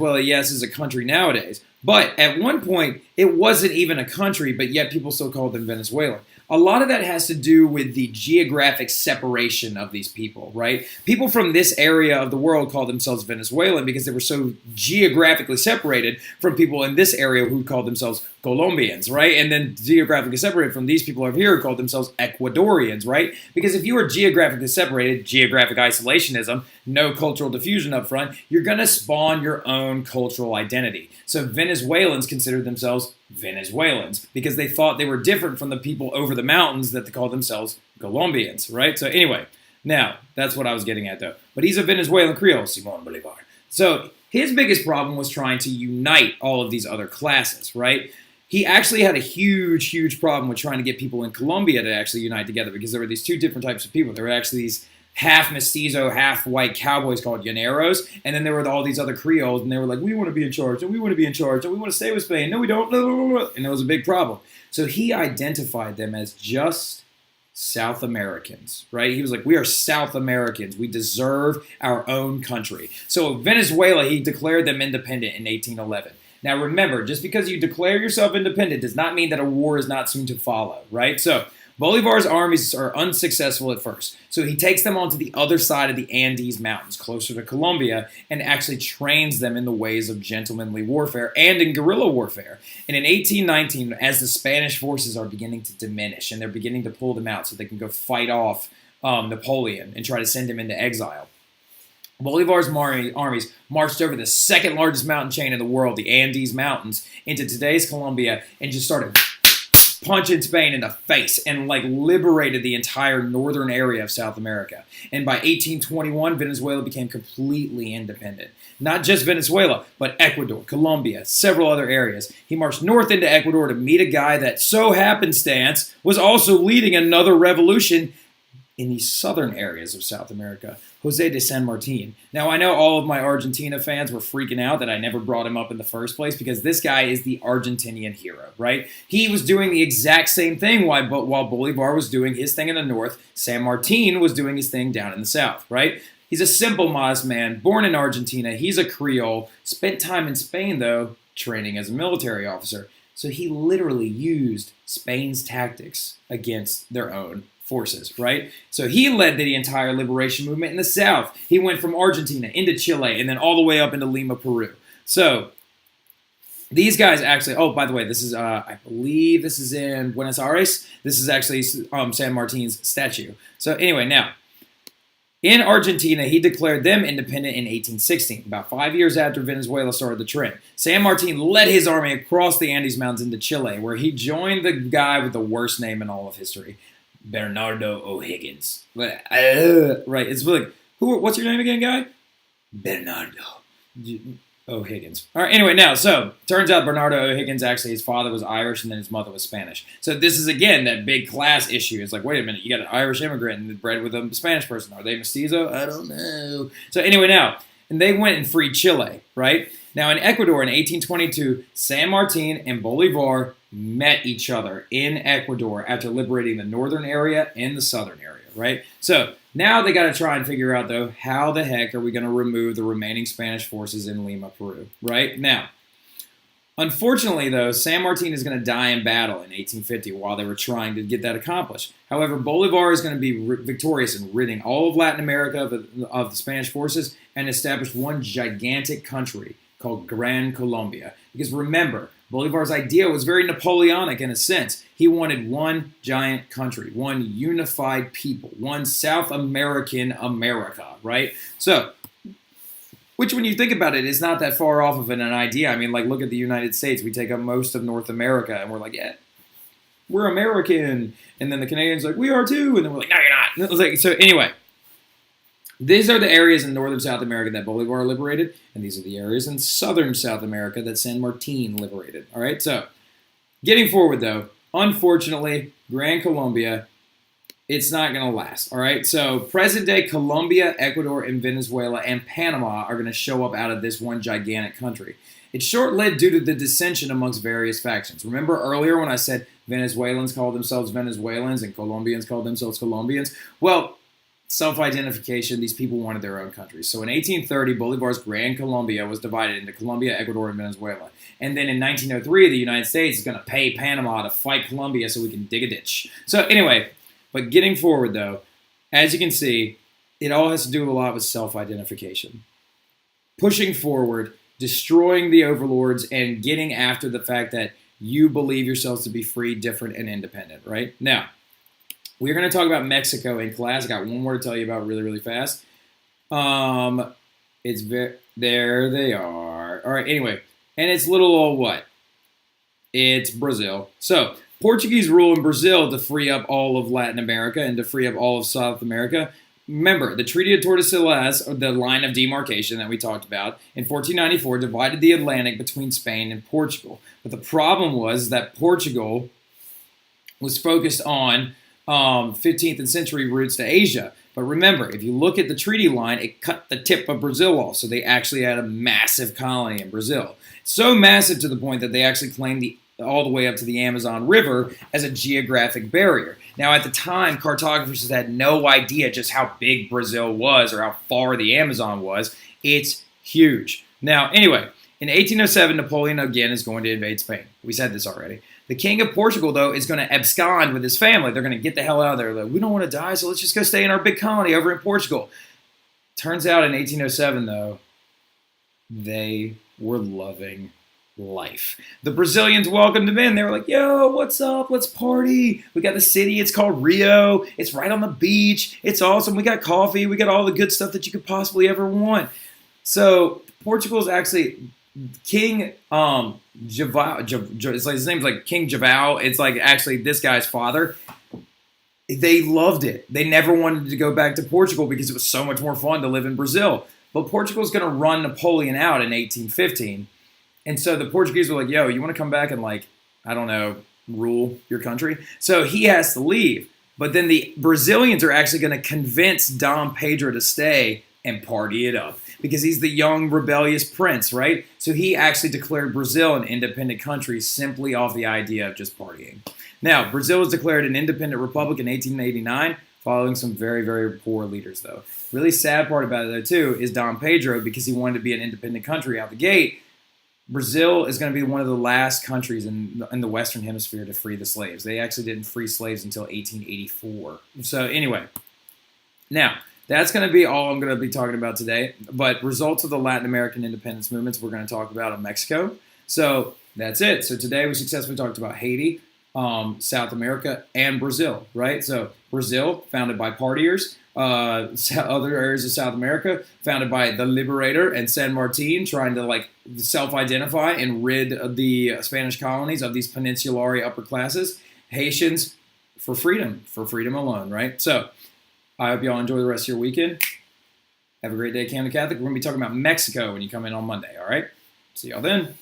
Well, yes, is a country nowadays. But at one point, it wasn't even a country, but yet people still called them Venezuelan. A lot of that has to do with the geographic separation of these people, right? People from this area of the world called themselves Venezuelan because they were so geographically separated from people in this area who called themselves Colombians, right? And then geographically separated from these people over here who called themselves Ecuadorians, right? Because if you are geographically separated, geographic isolationism, no cultural diffusion up front, you're going to spawn your own cultural identity. So Venezuelans considered themselves Venezuelans because they thought they were different from the people over the mountains that they called themselves Colombians, right? So anyway, now, that's what I was getting at though. But he's a Venezuelan Creole, Simon Bolivar. So his biggest problem was trying to unite all of these other classes, right? He actually had a huge problem with trying to get people in Colombia to actually unite together because there were these two different types of people. There were actually these half mestizo, half white cowboys called llaneros, and then there were all these other Creoles, and they were like, we want to be in charge, and we want to be in charge, and we want to stay with Spain. No, we don't. And it was a big problem. So he identified them as just South Americans, right? He was like, we are South Americans. We deserve our own country. So Venezuela, he declared them independent in 1811. Now remember, just because you declare yourself independent does not mean that a war is not soon to follow, right? So Bolivar's armies are unsuccessful at first. So he takes them onto the other side of the Andes Mountains, closer to Colombia, and actually trains them in the ways of gentlemanly warfare and in guerrilla warfare. And in 1819, as the Spanish forces are beginning to diminish and they're beginning to pull them out so they can go fight off Napoleon and try to send him into exile, Bolivar's armies marched over the second largest mountain chain in the world, the Andes Mountains, into today's Colombia and just started punching Spain in the face and like liberated the entire northern area of South America. And by 1821, Venezuela became completely independent. Not just Venezuela, but Ecuador, Colombia, several other areas. He marched north into Ecuador to meet a guy that, so happenstance, was also leading another revolution in the southern areas of South America, Jose de San Martin. Now, I know all of my Argentina fans were freaking out that I never brought him up in the first place because this guy is the Argentinian hero, right? He was doing the exact same thing while Bolivar was doing his thing in the north. San Martin was doing his thing down in the south, right? He's a simple, modest man, born in Argentina. He's a Creole, spent time in Spain, though, training as a military officer. So he literally used Spain's tactics against their own forces, right? So he led the entire liberation movement in the south. He went from Argentina into Chile and then all the way up into Lima, Peru. So these guys actually, oh, by the way, this is, I believe this is in Buenos Aires. This is actually San Martin's statue. So anyway, now, in Argentina, he declared them independent in 1816, about 5 years after Venezuela started the trend. San Martin led his army across the Andes Mountains into Chile, where he joined the guy with the worst name in all of history, Bernardo O'Higgins. Right, it's like, what's your name again, guy? Bernardo O'Higgins. All right, anyway, now, so, turns out Bernardo O'Higgins, actually, his father was Irish and then his mother was Spanish. So this is, again, that big class issue. It's like, wait a minute, you got an Irish immigrant and bred with a Spanish person. Are they mestizo? I don't know. So anyway, now, and they went and freed Chile, right? Now, in Ecuador in 1822, San Martin and Bolivar met each other in Ecuador after liberating the northern area and the southern area, right? So now they got to try and figure out, though, how the heck are we going to remove the remaining Spanish forces in Lima, Peru, right? Now, unfortunately, though, San Martin is going to die in battle in 1850 while they were trying to get that accomplished. However, Bolivar is going to be victorious in ridding all of Latin America of the Spanish forces and establish one gigantic country called Gran Colombia. Because remember, Bolivar's idea was very Napoleonic in a sense. He wanted one giant country, one unified people, one South American America, right? So, which when you think about it, is not that far off of an idea. I mean, like, look at the United States. We take up most of North America, and we're like, yeah, we're American. And then the Canadians are like, we are too. And then we're like, no, you're not. And it was like, so anyway, these are the areas in northern South America that Bolivar liberated, and these are the areas in southern South America that San Martin liberated. All right, so getting forward, though, unfortunately, Gran Colombia, it's not going to last. All right, so present-day Colombia, Ecuador, and Venezuela, and Panama are going to show up out of this one gigantic country. It's short-lived due to the dissension amongst various factions. Remember earlier when I said Venezuelans called themselves Venezuelans and Colombians called themselves Colombians? Well, self-identification, these people wanted their own country. So in 1830, Bolivar's Gran Colombia was divided into Colombia, Ecuador, and Venezuela. And then in 1903, the United States is going to pay Panama to fight Colombia so we can dig a ditch. So anyway, but getting forward though, as you can see, it all has to do a lot with self-identification. Pushing forward, destroying the overlords, and getting after the fact that you believe yourselves to be free, different, and independent, right? Now, we're going to talk about Mexico in class. I got one more to tell you about really, really fast. There they are. All right, anyway. And it's little old what? It's Brazil. So, Portuguese rule in Brazil to free up all of Latin America and to free up all of South America. Remember, the Treaty of Tordesillas, or the line of demarcation that we talked about, in 1494 divided the Atlantic between Spain and Portugal. But the problem was that Portugal was focused on 15th century routes to Asia. But remember, if you look at the treaty line, it cut the tip of Brazil off. So they actually had a massive colony in Brazil. So massive to the point that they actually claimed all the way up to the Amazon River as a geographic barrier. Now, at the time, cartographers had no idea just how big Brazil was or how far the Amazon was. It's huge. Now, anyway, in 1807, Napoleon again is going to invade Spain. We said this already. The king of Portugal, though, is going to abscond with his family. They're going to get the hell out of there. Like, we don't want to die, so let's just go stay in our big colony over in Portugal. Turns out in 1807, though, they were loving life. The Brazilians welcomed them in. They were like, yo, what's up? Let's party. We got the city. It's called Rio. It's right on the beach. It's awesome. We got coffee. We got all the good stuff that you could possibly ever want. So Portugal is actually King it's like his name's like King Javao. It's like actually this guy's father. They loved it. They never wanted to go back to Portugal because it was so much more fun to live in Brazil. But Portugal's going to run Napoleon out in 1815. And so the Portuguese were like, yo, you want to come back and like, I don't know, rule your country? So he has to leave. But then the Brazilians are actually going to convince Dom Pedro to stay and party it up because he's the young rebellious prince, right? So he actually declared Brazil an independent country simply off the idea of just partying. Now, Brazil was declared an independent republic in 1889 following some very, very poor leaders, though. Really sad part about it, though, too, is Dom Pedro, because he wanted to be an independent country out the gate. Brazil is going to be one of the last countries in the Western Hemisphere to free the slaves. They actually didn't free slaves until 1884. So anyway, now, that's going to be all I'm going to be talking about today. But results of the Latin American independence movements we're going to talk about in Mexico. So that's it. So today we successfully talked about Haiti, South America, and Brazil, right? So Brazil, founded by partiers. Other areas of South America, founded by the Liberator and San Martin, trying to like self-identify and rid of the Spanish colonies of these peninsulary upper classes. Haitians for freedom alone, right? So I hope y'all enjoy the rest of your weekend. Have a great day, Camden Catholic. We're going to be talking about Mexico when you come in on Monday, all right? See y'all then.